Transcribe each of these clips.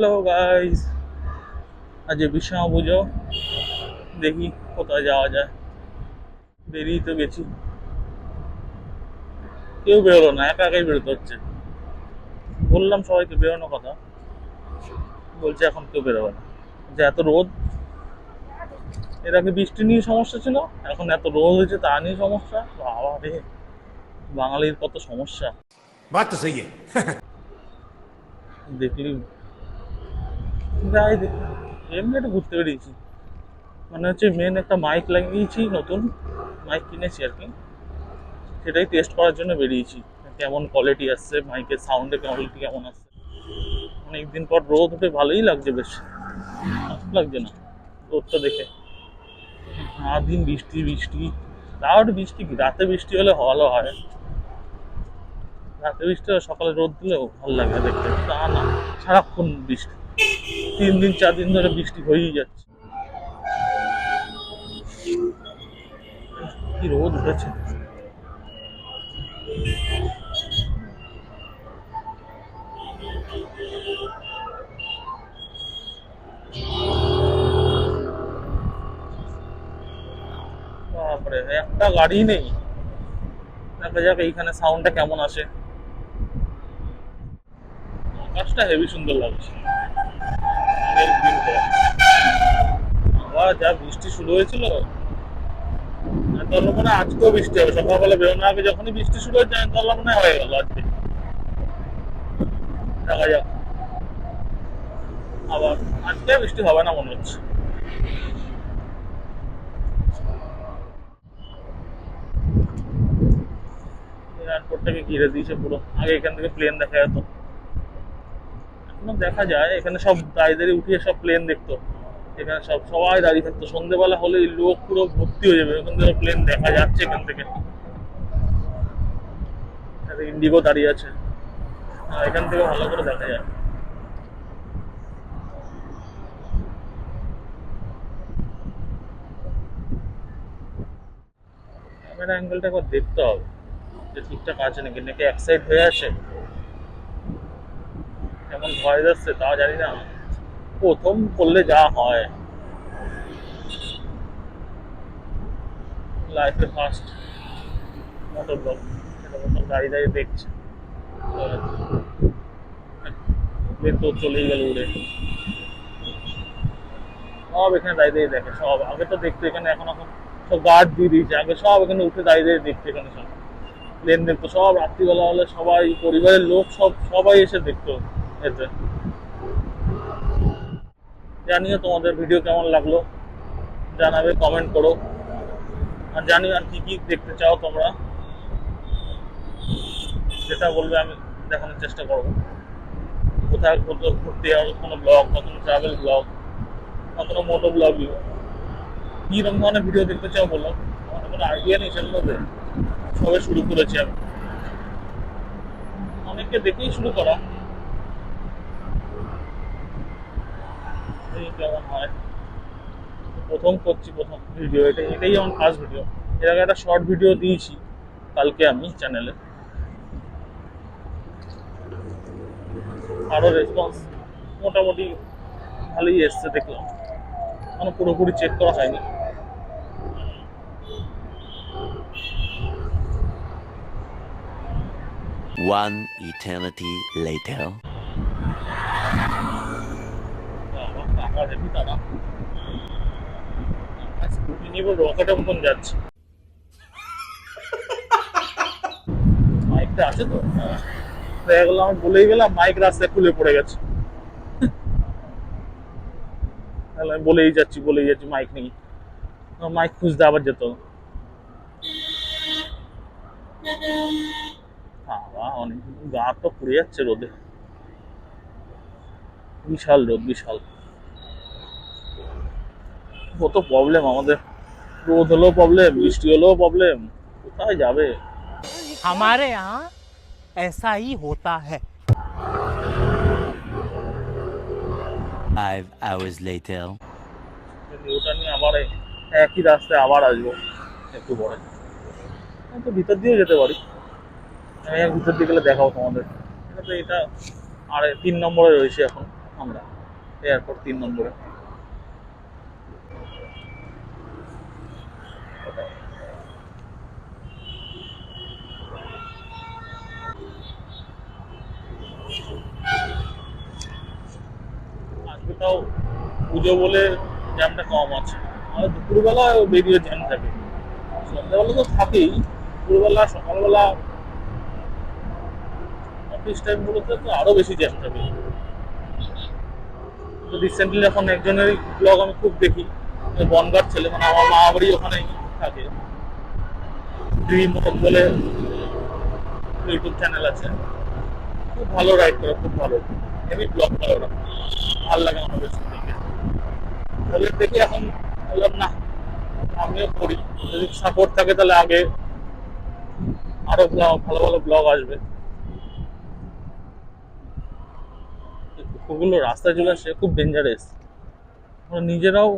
Hello guys, আজ বিশ্বকর্মা পুজো। দেখি কোথায় যাওয়া যায়। বেরিয়ে তো গেছি, কেউ বেরোলো না, একা একাই বেরোতে হচ্ছে। বললাম সবাইকে বেরোনোর কথা, বলছে এখন কেউ বেরোবে না, যে এত রোদ। এর আগে বৃষ্টি নিয়ে সমস্যা ছিল, এখন এত রোদ হয়েছে তা নিয়ে সমস্যা। বাবা রে, বাঙালির কত সমস্যা। बात तो सही है। দেখলি, যাই দেখি। এমনি একটু ঘুরতে বেরিয়েছি, মানে হচ্ছে মেন একটা মাইক লাগিয়েছি, নতুন মাইক কিনেছি আর কি। সেটাই টেস্ট করার জন্য বেরিয়েছি, কেমন কোয়ালিটি আসছে, মাইকের সাউন্ডের কোয়ালিটি কেমন আসছে। অনেকদিন পর রোদ উঠে ভালোই লাগছে, বেশ খারাপ লাগছে না রোদটা দেখে। সারাদিন বৃষ্টি বৃষ্টি, তাও একটু বৃষ্টি কি, রাতে বৃষ্টি হলে ভালো হয়। রাতে বৃষ্টি হলে সকালে রোদ দিলেও ভালো লাগে দেখতে, তা না সারাক্ষণ বৃষ্টি। 3 দিন 4 দিন ধরে বৃষ্টি হয়েই যাচ্ছে। কি রোদ উঠেছে। বাপরে, একটা গাড়ি নেই। দেখা যাক এইখানে সাউন্ডটা কেমন আসে। আকাশটা হেভি সুন্দর লাগছে অনেকদিন পর। আবার যা বৃষ্টি শুরু হয়েছিল, তাহলে মনে হয় আজকেও বৃষ্টি হবে। সকালবেলা বেরোনোর আগে যখনই বৃষ্টি শুরু হয়েছে, তাহলে মনে হয় হয়ে গেল আজকে। দেখা যাক, আবার আজকে বৃষ্টি হবে না মনে হচ্ছে। এয়ারপোর্টটাকে ঘিরে দিয়েছে পুরো। আগে এখান থেকে প্লেন দেখা যেত, এখনো দেখা যায়। এখানে সব দাঁড়িয়ে উঠিয়ে সব প্লেন দেখতো। এখানে সবাই দাঁড়িয়ে থাকতো, সন্ধ্যেবেলা হলে লোক পুরো ভর্তি হয়ে যাবে। ওখান থেকে প্লেন দেখা যাচ্ছে এখান থেকে। ইন্ডিগো দাঁড়িয়ে আছে, এখান থেকে ভালো করে দেখা যায়। ক্যামেরা অ্যাঙ্গেলটা একবার দেখতে হবে যে ঠিকঠাক আছে নাকি, নাকি এক সাইড হয়ে আছে। কেমন ভয় যাচ্ছে তা জানি না, প্রথম করলে যা হয়। লাইফে ফার্স্ট মোটর ব্লগ, সেটা দাঁড়িয়ে দাঁড়িয়ে দেখছে। প্লেন তো চলেই গেল উড়ে। সব এখানে দাঁড়িয়ে দাঁড়িয়ে দেখে, সব আগে তো দেখতো এখানে, এখন এখন সব গার্ড দিয়ে দিয়েছে। আগে সব এখানে উঠে দাঁড়িয়ে দাঁড়িয়ে দেখতো, এখানে সব প্লেন দেখতো। সব রাত্রিবেলা হলে সবাই, পরিবারের লোক সবাই এসে দেখতো এতে। জানিও তোমাদের ভিডিও কেমন লাগলো, জানাবে, কমেন্ট করো। আর জানিও আর কি কি দেখতে চাও তোমরা, যেটা বলবে আমি দেখানোর চেষ্টা করবো। কোথায় কোথাও ঘুরতে যাওয়ার কোনো ব্লগ, বা কোনো ট্রাভেল ব্লগ, বা কোনো মোটো ব্লগই, কীরকম ধরনের ভিডিও দেখতে চাও বলো। আমার কোনো আইডিয়া নেই সেগুলোতে, সবে শুরু করেছি আমি। অনেককে দেখেই শুরু করা, এই কেমন হয়। প্রথম করছি, প্রথম ভিডিও এটাই আমার ফার্স্ট ভিডিও। এর আগে একটা শর্ট ভিডিও দিয়েছি কালকে আমি চ্যানেলে, আরও রেসপন্স মোটামুটি ভালোই এসছে দেখলাম। এখনো পুরোপুরি চেক করা হয়নি। One eternity later. টাকা দেখি তারা স্কুটি নিয়ে রকেটের মতন যাচ্ছে। মাইকটা আছে তো, দেখা গেলো আমি বলেই গেলাম, মাইক রাস্তায় খুলে পড়ে গেছে। তাহলে আমি বলেই যাচ্ছি মাইক নেই। মাইক খুঁজতে আবার যেত। বাবা, অনেক গা তো পুড়ে যাচ্ছে রোদে। বিশাল রোদ, বিশাল। কত প্রবলেম আমাদের, রোদ হলেও প্রবলেম, বৃষ্টি হলেও প্রবলেম। কোথায় যাবে। हमारे यहाँ ऐसा ही होता है। 5 hours later. ওটা নিয়ে আবার একই রাস্তায় আবার আসবো একটু পরে। আমি তো ভিতর দিয়েও যেতে পারি, আমি ভিতর দিয়ে গেলে দেখাও তোমাদের। এটা তো, এটা আর 3 নম্বরে রয়েছে এখন। আমরা এয়ারপোর্ট 3 নম্বরে। আজকে তাও পুজো বলে জ্যামটা কম আছে, আর দুপুরবেলা বেরিয়ে জ্যাম থাকে। সন্ধ্যাবেলা তো থাকেই, দুপুরবেলা সকালবেলা অফিস টাইমগুলোতে তো আরো বেশি জ্যাম থাকে। তো রিসেন্টলি এখন একজনের ব্লগ আমি খুব দেখি, বনগাঁর ছেলে, মানে আমার মা বাড়ি ওখানেই থাকে, ড্রিম হোক বলে ইউটিউব চ্যানেল আছে, খুব ভালো রাইড করে, খুব ভালো হেভি ব্লগ করে ওরা, ভালো লাগে আমার বেশ দেখে। ওদের দেখি এখন বললাম না আমিও করি, যদি সাপোর্ট থাকে তাহলে আগে আরো ভালো ভালো ব্লগ আসবে। এই কুকুরগুলো রাস্তায় চলে আসে, খুব ডেঞ্জারাস, নিজেরাও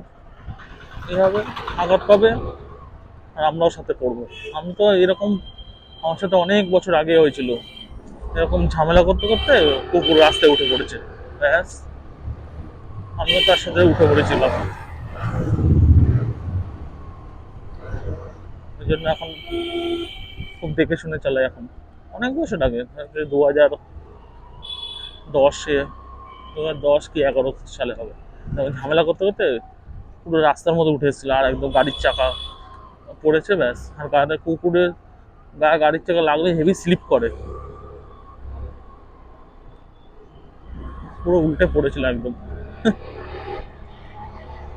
এভাবে আঘাত পাবে আর আমরাও সাথে পড়বো। আমি তো এরকম, আমার সাথে অনেক বছর আগে হয়েছিল এরকম ঝামেলা করতে করতে কুকুর রাস্তায় উঠে পড়েছে, ব্যাস আমিও তার সাথে উঠে পড়েছিলাম। ওই জন্য এখন খুব দেখে শুনে চালাই। এখন অনেক বছর আগে, 2010-এ, 2010 কি 2011 সালে হবে, তখন ঝামেলা করতে করতে পুরো রাস্তার মধ্যে উঠে এসেছিল, আর একদম গাড়ির চাকা পড়েছে ব্যাস। আর গাড়িটা কুকুরের গায়ে গাড়ির চাকা লাগলে হেভি স্লিপ করে, পুরো উল্টে পড়েছিল একদম।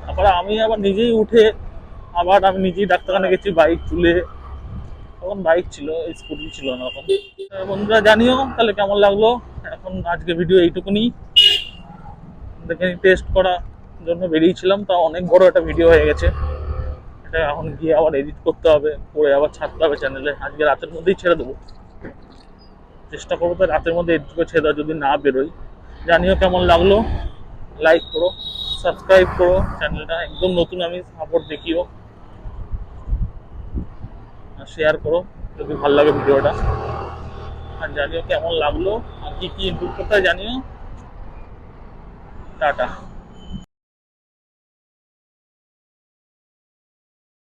তারপরে আমি আবার নিজেই উঠে, আবার আমি নিজেই ডাক্তারখানে গেছি বাইক তুলে, তখন বাইক ছিল, স্কুটি ছিল না তখন। বন্ধুরা জানিও তাহলে কেমন লাগলো। এখন আজকে ভিডিও এইটুকুনি, দেখে টেস্ট করার জন্য বেরিয়েছিলাম, তা অনেক বড় একটা ভিডিও হয়ে গেছে, এটা এখন গিয়ে আবার এডিট করতে হবে, করে আবার ছাড়তে হবে চ্যানেলে। আজকে রাতের মধ্যেই ছেড়ে দেবো, চেষ্টা করবো তো রাতের মধ্যে এডিট করে ছেড়ে দেওয়া, যদি না বেরোয়। জানিও কেমন লাগলো, লাইক করো, সাবস্ক্রাইব করো চ্যানেলটা, একদম নতুন আমি, সাপোর্ট দেখিও, আর শেয়ার করো যদি ভালো লাগে ভিডিওটা। আর জানিও কেমন লাগলো, আর কি কি ইমপ্রুভ করতে হয় জানিও। টাটা।